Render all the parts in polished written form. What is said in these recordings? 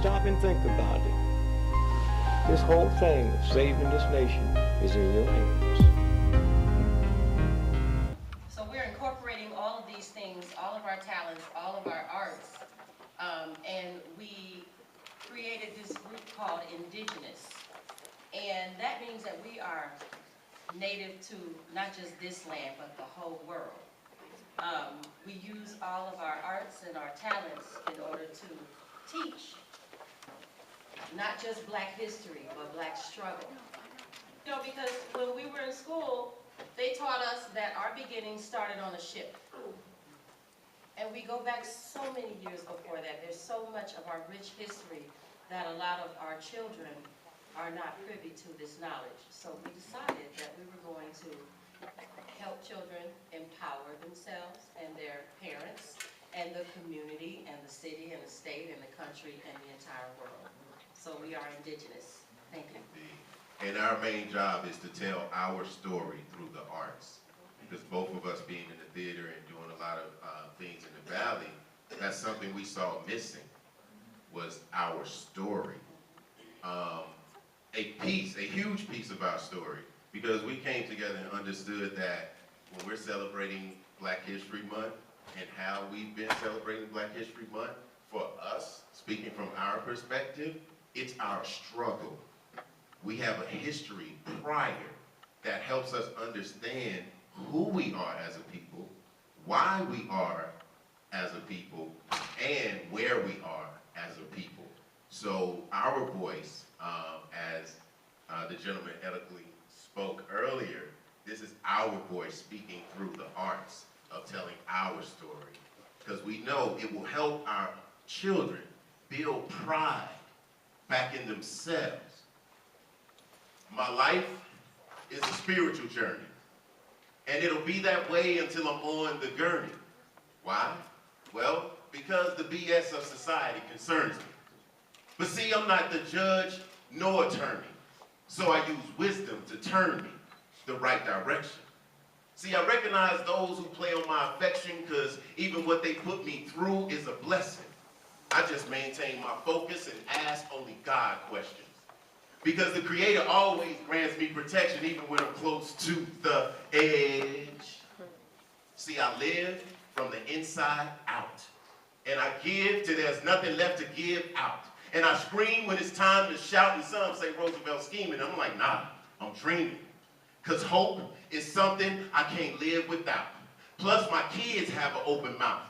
stop and think about it. This whole thing of saving this nation is in your hands. So we're incorporating all of these things, all of our talents, all of our arts, and we created this group called Indigenous. And that means that we are native to not just this land, but the whole world. We use all of our arts and our talents in order to teach not just black history, but black struggle. You know, because when we were in school, they taught us that our beginnings started on a ship. And we go back so many years before that. There's so much of our rich history that a lot of our children are not privy to this knowledge. So we decided that we were going to help children empower themselves and their parents and the community and the city and the state and the country and the entire world. So we are Indigenous. Thank you. And our main job is to tell our story through the arts. Because both of us being in the theater and doing a lot of things in the Valley, that's something we saw missing, was our story. A huge piece of our story, because we came together and understood that when we're celebrating Black History Month and how we've been celebrating Black History Month, for us, speaking from our perspective, it's our struggle. We have a history prior that helps us understand who we are as a people, why we are as a people, and where we are as a people. So our voice, as the gentleman eloquently spoke earlier, this is our voice speaking through the arts of telling our story. Because we know it will help our children build pride back in themselves. My life is a spiritual journey. And it'll be that way until I'm on the gurney. Why? Well, because the BS of society concerns me. But see, I'm not the judge nor attorney. So I use wisdom to turn me the right direction. See, I recognize those who play on my affection because even what they put me through is a blessing. I just maintain my focus and ask only God questions. Because the Creator always grants me protection even when I'm close to the edge. See, I live from the inside out. And I give till there's nothing left to give out. And I scream when it's time to shout, and some say Roosevelt scheming. I'm like, nah, I'm dreaming. Because hope is something I can't live without. Plus, my kids have an open mouth.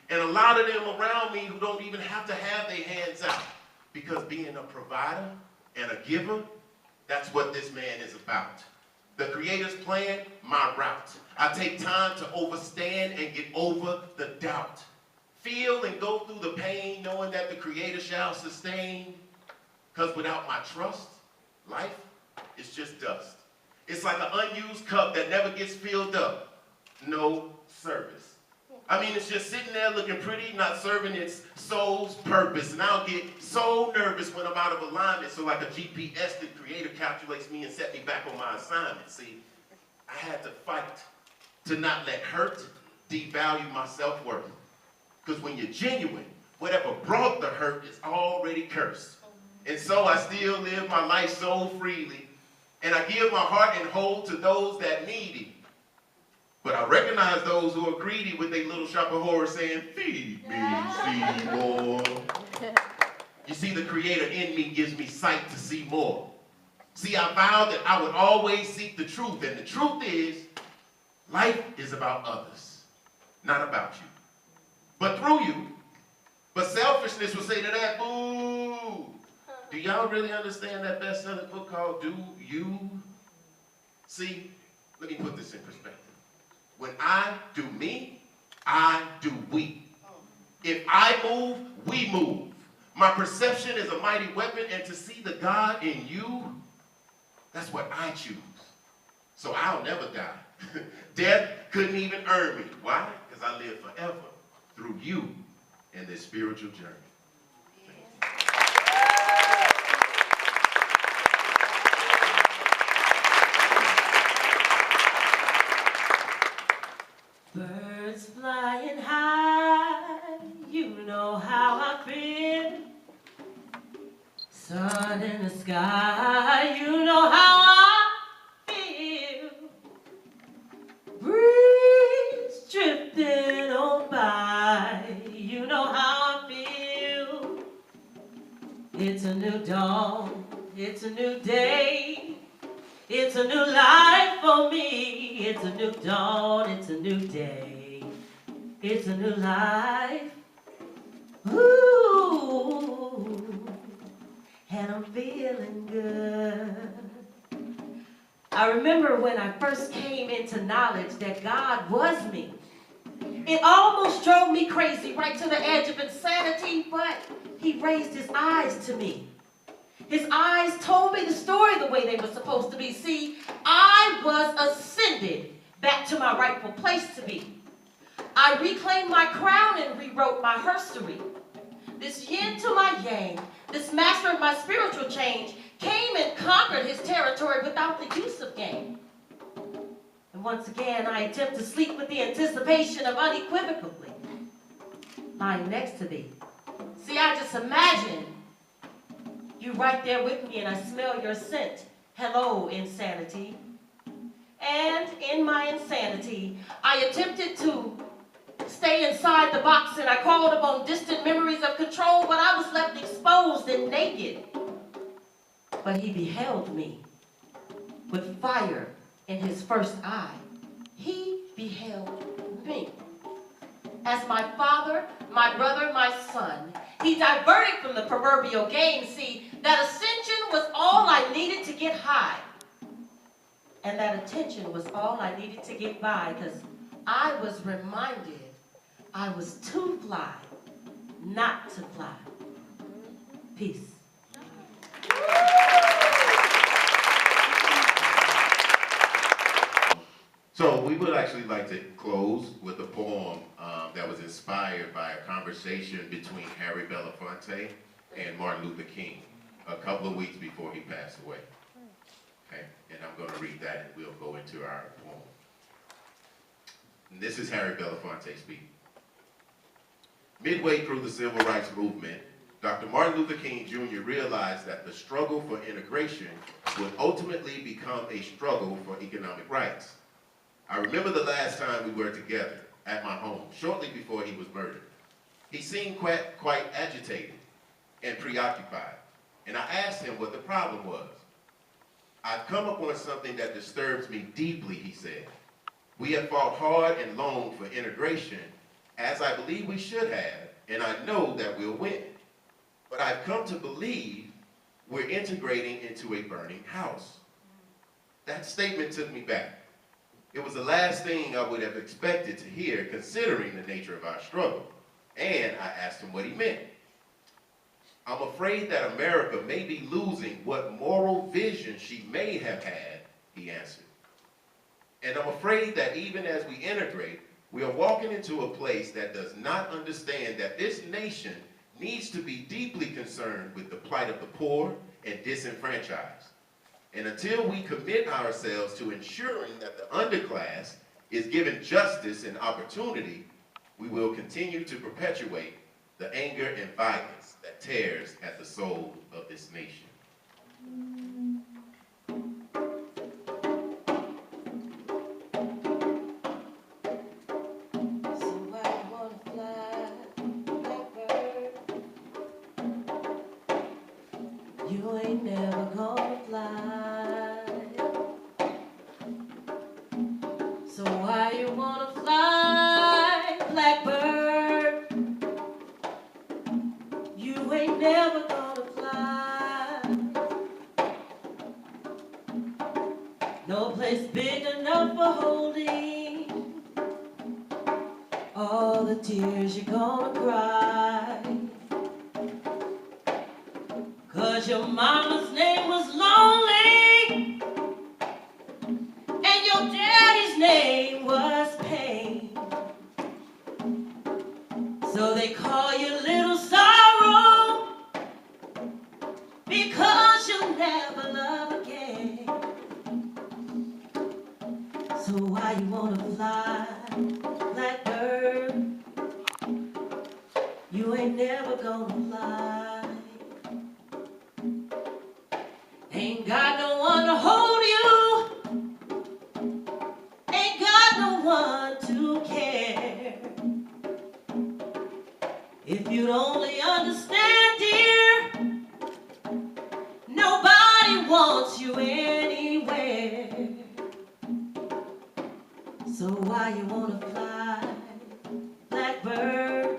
And a lot of them around me who don't even have to have their hands out. Because being a provider and a giver, that's what this man is about. The Creator's plan, my route. I take time to overstand and get over the doubt. Feel and go through the pain, knowing that the Creator shall sustain. Because without my trust, life is just dust. It's like an unused cup that never gets filled up. No service. I mean, it's just sitting there looking pretty, not serving its soul's purpose. And I'll get so nervous when I'm out of alignment. So like a GPS, the Creator calculates me and set me back on my assignment. See, I had to fight to not let hurt devalue my self-worth. Because when you're genuine, whatever brought the hurt is already cursed. And so I still live my life so freely. And I give my heart and whole to those that need it. But I recognize those who are greedy with their little shop of horror saying, feed me, Seymour. You see, the Creator in me gives me sight to see more. See, I vowed that I would always seek the truth. And the truth is, life is about others, not about you. But through you. But selfishness will say to that, boo. Do y'all really understand that best-selling book called Do You? See, let me put this in perspective. When I do me, I do we. If I move, we move. My perception is a mighty weapon, and to see the God in you, that's what I choose. So I'll never die. Death couldn't even earn me. Why? Because I live forever through you in this spiritual journey. Birds flying high, you know how I feel. Sun in the sky, you know how I feel. Breeze drifting on by, you know how I feel. It's a new dawn, it's a new day, it's a new life for me. It's a new dawn, it's a new day, it's a new life. Ooh, and I'm feeling good. I remember when I first came into knowledge that God was me. It almost drove me crazy, right to the edge of insanity, but he raised his eyes to me. His eyes told me the story the way they were supposed to be. See, I was ascended back to my rightful place to be. I reclaimed my crown and rewrote my history. This yin to my yang, this master of my spiritual change, came and conquered his territory without the use of game. And once again, I attempt to sleep with the anticipation of unequivocally lying next to thee. See, I just imagine you right there with me and I smell your scent. Hello, insanity. And in my insanity, I attempted to stay inside the box and I called upon distant memories of control, but I was left exposed and naked. But he beheld me with fire in his first eye. He beheld me as my father, my brother, my son. He diverted from the proverbial game. See, that ascension was all I needed to get high. And that attention was all I needed to get by, because I was reminded I was to fly, not to fly. Peace. So we would actually like to close with a poem that was inspired by a conversation between Harry Belafonte and Martin Luther King a couple of weeks before he passed away. Okay, and I'm going to read that and we'll go into our poem. And this is Harry Belafonte speaking. Midway through the civil rights movement, Dr. Martin Luther King Jr. realized that the struggle for integration would ultimately become a struggle for economic rights. I remember the last time we were together at my home, shortly before he was murdered. He seemed quite agitated and preoccupied, and I asked him what the problem was. I've come upon something that disturbs me deeply, he said. We have fought hard and long for integration, as I believe we should have, and I know that we'll win. But I've come to believe we're integrating into a burning house. That statement took me back. It was the last thing I would have expected to hear, considering the nature of our struggle. And I asked him what he meant. I'm afraid that America may be losing what moral vision she may have had, he answered. And I'm afraid that even as we integrate, we are walking into a place that does not understand that this nation needs to be deeply concerned with the plight of the poor and disenfranchised. And until we commit ourselves to ensuring that the underclass is given justice and opportunity, we will continue to perpetuate the anger and violence that tears at the soul of this nation. You ain't never gonna fly. So why you wanna fly, blackbird? You ain't never gonna fly. No place big enough for holding all the tears you're gonna cry. 'Cause your mama's name was Lonely, and your daddy's name was Pain. So they call you Little Sorrow, because you'll never love again. So why you wanna fly, blackbird? You ain't never gonna fly. If you'd only understand, dear, nobody wants you anywhere. So why you wanna fly, blackbird?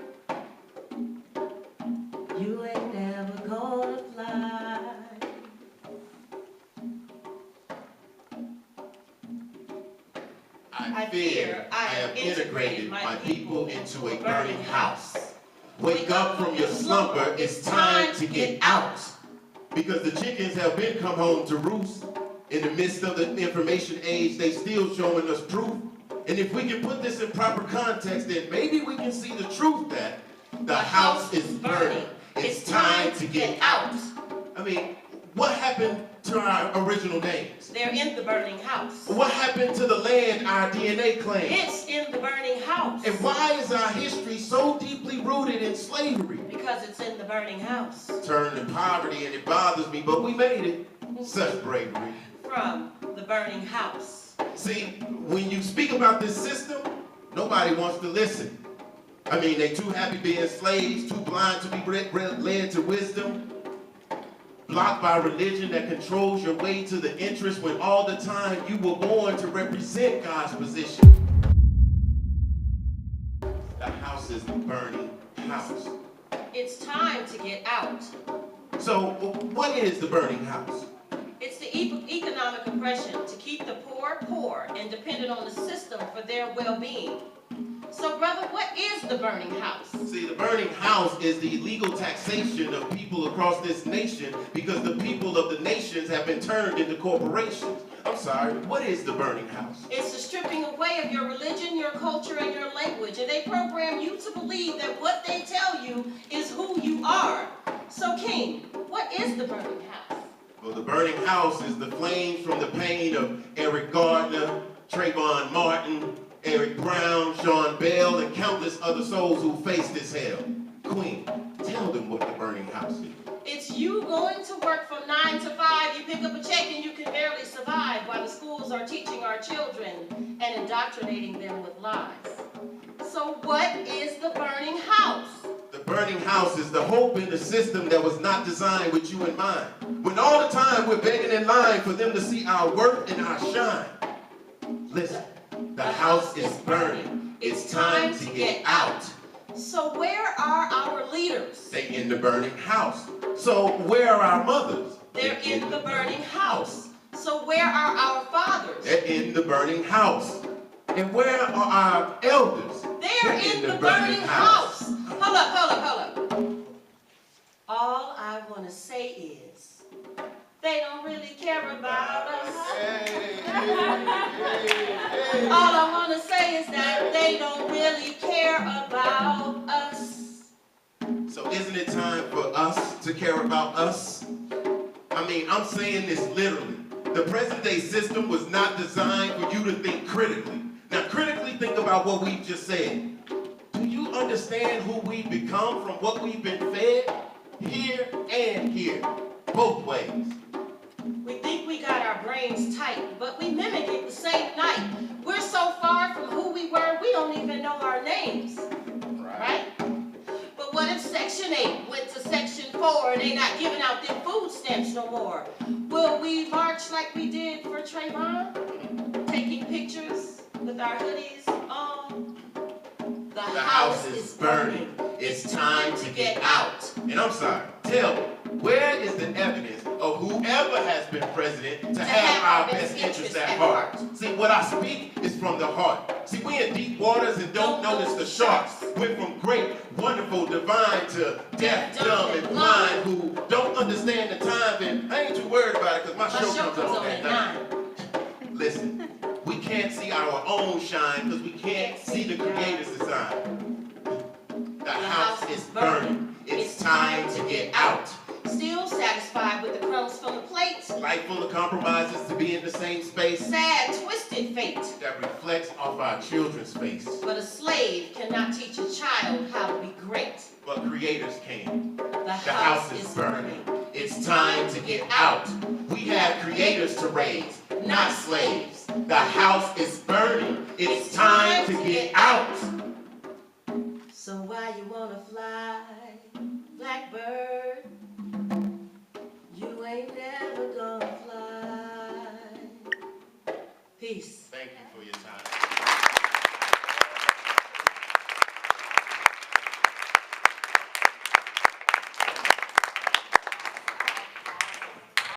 You ain't never gonna fly. I fear I have integrated my people into a burning house. Wake up from your slumber, it's time to get out. Because the chickens have been come home to roost. In the midst of the information age, they still showing us proof. And if we can put this in proper context, then maybe we can see the truth that the house is burning. It's time to get out. I mean, what happened to our original names? They're in the burning house. What happened to the land our DNA claims? It's in the burning house. And why is our history so deeply rooted in slavery? Because it's in the burning house. Turned to poverty and it bothers me, but we made it. Such bravery. From the burning house. See, when you speak about this system, nobody wants to listen. I mean, they too happy being slaves, too blind to be led to wisdom, blocked by religion that controls your way to the interest when all the time you were born to represent God's position. The house is the burning house. It's time to get out. So, what is the burning house? It's the economic oppression to keep the poor poor and dependent on the system for their well-being. So, brother, what is the burning house? See, the burning house is the illegal taxation of people across this nation because the people of the nations have been turned into corporations. I'm sorry, what is the burning house? It's the stripping away of your religion, your culture, and your language. And they program you to believe that what they tell you is who you are. So, King, what is the burning house? Well, the burning house is the flames from the pain of Eric Gardner, Trayvon Martin, Eric Brown, Sean Bell, and countless other souls who faced this hell. Queen, tell them what the burning house is. It's you going to work from 9 to 5, you pick up a check and you can barely survive while the schools are teaching our children and indoctrinating them with lies. So what is the burning house? The burning house is the hope in the system that was not designed with you in mind. When all the time we're begging in line for them to see our worth and our shine. Listen, the house is burning. It's time to get out. So where are our leaders? They're in the burning house. So where are our mothers? They're in the burning house. So where are our fathers? They're in the burning house. And where are our elders? They're in the burning house. Hold up. All I want to say is, they don't really care about us. All I want to say is that they don't really care about us. So isn't it time for us to care about us? I mean, I'm saying this literally. The present day system was not designed for you to think critically. Now, critically think about what we've just said. Do you understand who we've become from what we've been fed? Here and here. Both ways. We think we got our brains tight, but we mimic it the same night. We're so far from who we were, we don't even know our names. Right? But what if Section 8 went to Section 4 and they not giving out them food stamps no more? Will we march like we did for Trayvon? Taking pictures with our hoodies on? The house is burning. It's time to get out. And I'm sorry, tell me, where is the evidence of whoever has been president to have our best interests at heart? See, what I speak is from the heart. See, we in deep waters and don't notice the sharks. We're from great, wonderful, divine to deaf, dumb, and blind who don't understand the time. And I ain't too worried about it because my show comes on at 9. Listen, we can't see our own shine because we can't see the Creator's design. The house is burning. It's time to get out. Still satisfied with the crumbs from the plate. Life full of compromises to be in the same space. Sad, twisted fate. That reflects off our children's face. But a slave cannot teach a child how to be great. But creators can. The house is burning. It's time to get out. We have creators to raise, not slaves. The house is burning. It's time to get out. So why you wanna fly, Peace.